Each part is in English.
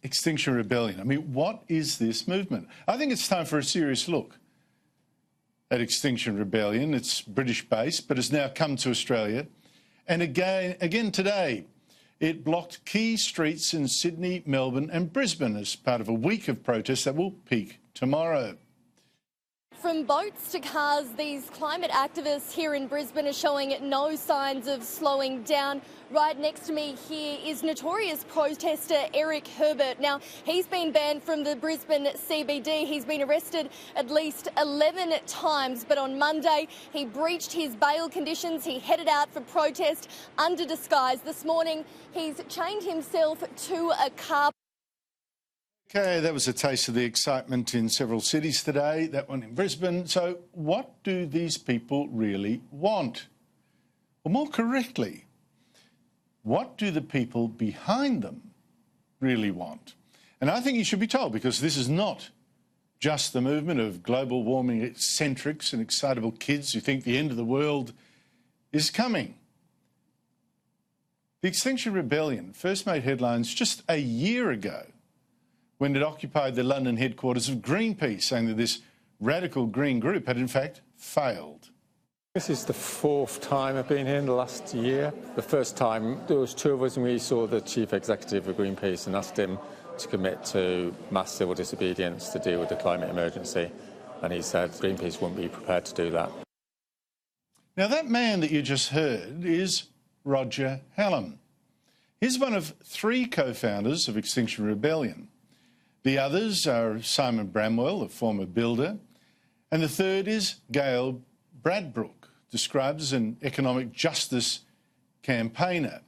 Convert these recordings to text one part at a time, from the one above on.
Extinction Rebellion. I mean, what is this movement? I think it's time for a serious look at Extinction Rebellion. It's British-based, but has now come to Australia. And again today, it blocked key streets in Sydney, Melbourne and Brisbane as part of a week of protests that will peak tomorrow. From boats to cars, these climate activists here in Brisbane are showing no signs of slowing down. Right next to me here is notorious protester Eric Herbert. Now, he's been banned from the Brisbane CBD. He's been arrested at least 11 times, but on Monday he breached his bail conditions. He headed out for protest under disguise. This morning he's chained himself to a car. OK, that was a taste of the excitement in several cities today, that one in Brisbane. So what do these people really want? Or more correctly, what do the people behind them really want? And I think you should be told, because this is not just the movement of global warming eccentrics and excitable kids who think the end of the world is coming. The Extinction Rebellion first made headlines just a year ago, when it occupied the London headquarters of Greenpeace, saying that this radical green group had in fact failed. This is the fourth time I've been here in the last year. The first time there was two of us and we saw the chief executive of Greenpeace and asked him to commit to mass civil disobedience to deal with the climate emergency. And he said Greenpeace wouldn't be prepared to do that. Now that man that you just heard is Roger Hallam. He's one of three co-founders of Extinction Rebellion. The others are Simon Bramwell, a former builder, and the third is Gail Bradbrook, described as an economic justice campaigner.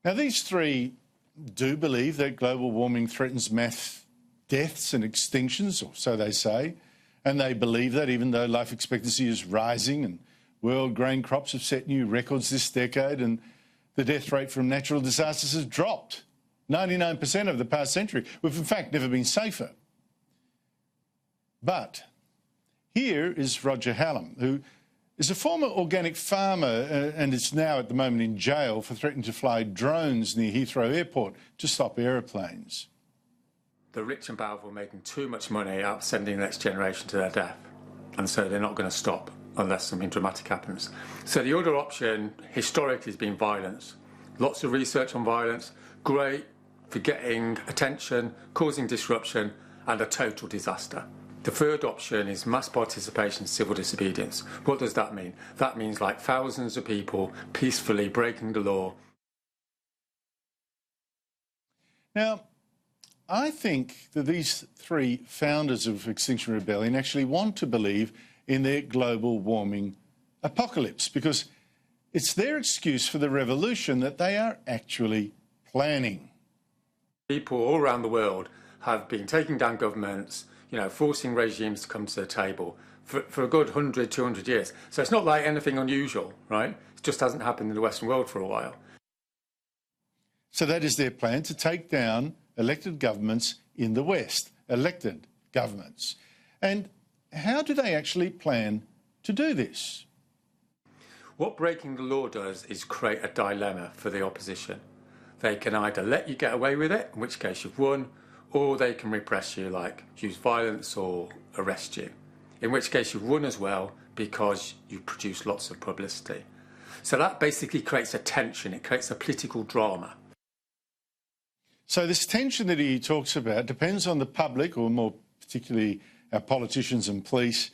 Now, these three do believe that global warming threatens mass deaths and extinctions, or so they say, and they believe that even though life expectancy is rising and world grain crops have set new records this decade and the death rate from natural disasters has dropped 99% of the past century. We've in fact never been safer. But here is Roger Hallam, who is a former organic farmer and is now at the moment in jail for threatening to fly drones near Heathrow Airport to stop aeroplanes. The rich and powerful are making too much money out of sending the next generation to their death, and so they're not going to stop unless something dramatic happens. So the other option historically has been violence. Lots of research on violence, great for getting attention, causing disruption and a total disaster. The third option is mass participation, civil disobedience. What does that mean? That means like thousands of people peacefully breaking the law. Now, I think that these three founders of Extinction Rebellion actually want to believe in their global warming apocalypse, because it's their excuse for the revolution that they are actually planning. People all around the world have been taking down governments, forcing regimes to come to the table for a good 100, 200 years. So it's not like anything unusual, right? It just hasn't happened in the Western world for a while. So that is their plan, to take down elected governments in the West, elected governments. And how do they actually plan to do this? What breaking the law does is create a dilemma for the opposition. They can either let you get away with it, in which case you've won, or they can repress you, like use violence or arrest you, in which case you've won as well because you produce lots of publicity. So that basically creates a tension, it creates a political drama. So this tension that he talks about depends on the public, or more particularly our politicians and police,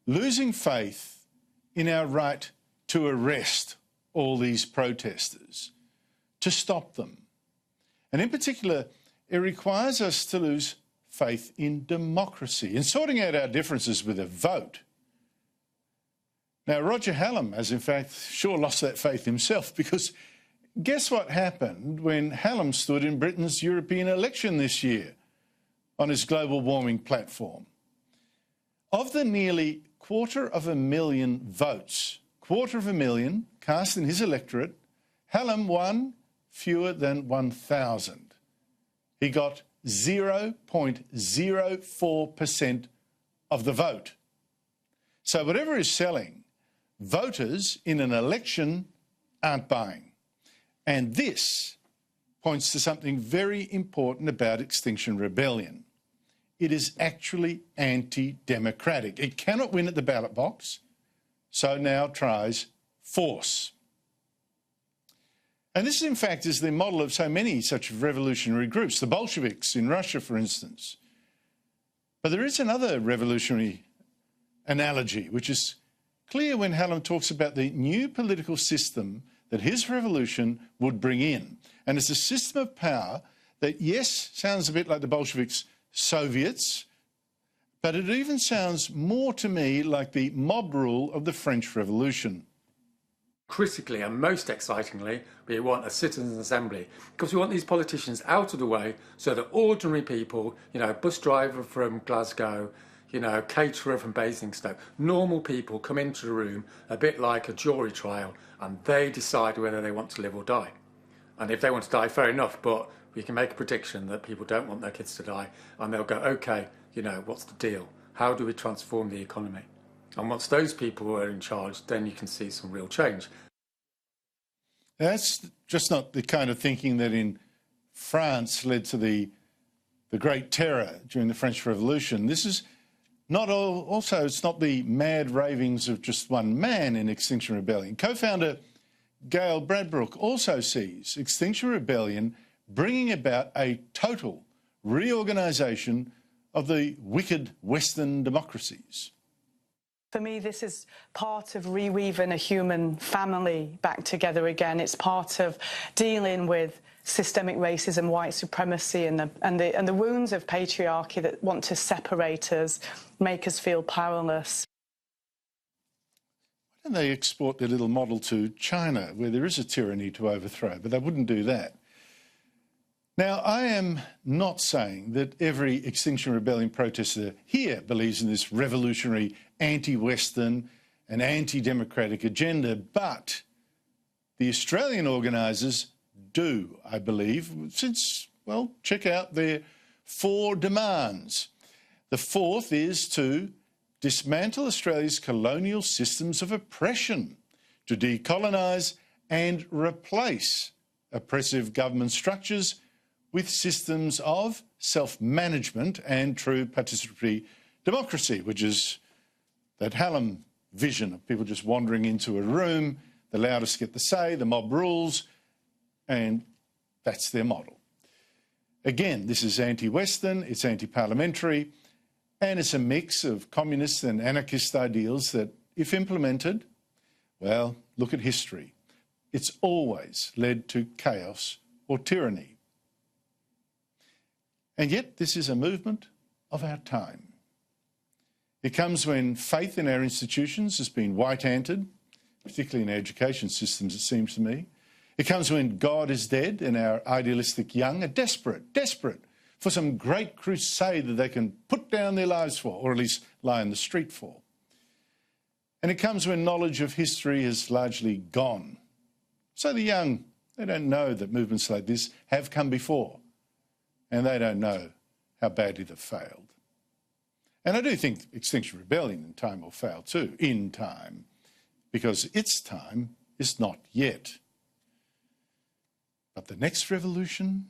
losing faith in our right to arrest all these protesters, to stop them. And in particular, it requires us to lose faith in democracy, in sorting out our differences with a vote. Now, Roger Hallam has in fact sure lost that faith himself, because guess what happened when Hallam stood in Britain's European election this year on his global warming platform? Of the nearly 250,000 votes, 250,000 cast in his electorate, Hallam won fewer than 1,000. He got 0.04% of the vote. So whatever is selling, voters in an election aren't buying. And this points to something very important about Extinction Rebellion. It is actually anti-democratic. It cannot win at the ballot box, so now tries force. And this, in fact, is the model of so many such revolutionary groups, the Bolsheviks in Russia, for instance. But there is another revolutionary analogy, which is clear when Hallam talks about the new political system that his revolution would bring in. And it's a system of power that, yes, sounds a bit like the Bolsheviks' Soviets, but it even sounds more to me like the mob rule of the French Revolution. Critically and most excitingly, we want a citizens' assembly, because we want these politicians out of the way so that ordinary people, bus driver from Glasgow, caterer from Basingstoke, normal people come into the room a bit like a jury trial, and they decide whether they want to live or die. And if they want to die, fair enough, but we can make a prediction that people don't want their kids to die, and they'll go, OK, what's the deal? How do we transform the economy? And once those people are in charge, then you can see some real change. That's just not the kind of thinking that in France led to the Great Terror during the French Revolution. This is not also, it's not the mad ravings of just one man in Extinction Rebellion. Co-founder Gail Bradbrook also sees Extinction Rebellion bringing about a total reorganisation of the wicked Western democracies. For me, this is part of reweaving a human family back together again. It's part of dealing with systemic racism, white supremacy, and the wounds of patriarchy that want to separate us, make us feel powerless. Why don't they export their little model to China, where there is a tyranny to overthrow? But they wouldn't do that. Now, I am not saying that every Extinction Rebellion protester here believes in this revolutionary anti-Western and anti-democratic agenda, but the Australian organisers do, I believe, since, well, check out their 4 demands. The 4th is to dismantle Australia's colonial systems of oppression, to decolonise and replace oppressive government structures with systems of self-management and true participatory democracy, which is that Hallam vision of people just wandering into a room, the loudest get the say, the mob rules, and that's their model. Again, this is anti-Western, it's anti-parliamentary, and it's a mix of communist and anarchist ideals that, if implemented, well, look at history. It's always led to chaos or tyranny. And yet this is a movement of our time. It comes when faith in our institutions has been white-anted, particularly in our education systems, it seems to me. It comes when God is dead and our idealistic young are desperate for some great crusade that they can put down their lives for, or at least lie in the street for. And it comes when knowledge of history has largely gone. So the young, they don't know that movements like this have come before, and they don't know how badly they've failed. And I do think Extinction Rebellion in time will fail too, in time, because its time is not yet. But the next revolution